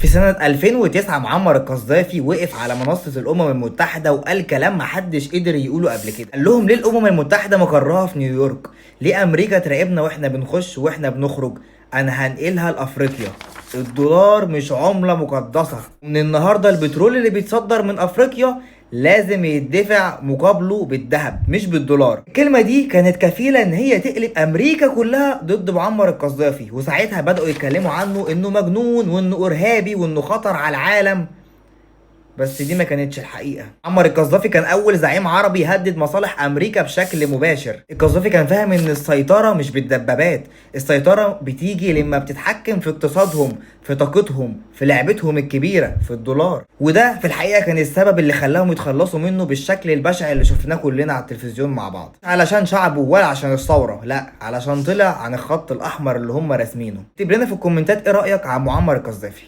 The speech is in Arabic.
في سنة 2009 معمر القذافي وقف على منصة الأمم المتحدة وقال كلام محدش قدر يقوله قبل كده. قال لهم ليه الأمم المتحدة مقرها في نيويورك؟ ليه أمريكا تراقبنا وإحنا بنخش وإحنا بنخرج؟ أنا هنقلها لأفريقيا. الدولار مش عملة مقدسة. من النهاردة البترول اللي بيتصدر من أفريقيا لازم يدفع مقابله بالذهب مش بالدولار. الكلمة دي كانت كفيلة ان هي تقلب امريكا كلها ضد معمر القذافي، وساعتها بدأوا يتكلموا عنه انه مجنون وانه ارهابي وانه خطر على العالم. بس دي ما كانتش الحقيقة. معمر القذافي كان أول زعيم عربي يهدد مصالح أمريكا بشكل مباشر. القذافي كان فاهم إن السيطرة مش بالدبابات، السيطرة بتيجي لما بتتحكم في اقتصادهم، في طاقتهم، في لعبتهم الكبيرة في الدولار. وده في الحقيقة كان السبب اللي خلاهم يتخلصوا منه بالشكل البشع اللي شفناه كلنا على التلفزيون مع بعض. علشان شعبه ولا عشان الثورة، لا، علشان طلع عن الخط الأحمر اللي هم راسمينه. اكتب لنا في الكومنتات إيه رأيك عن معمر القذافي.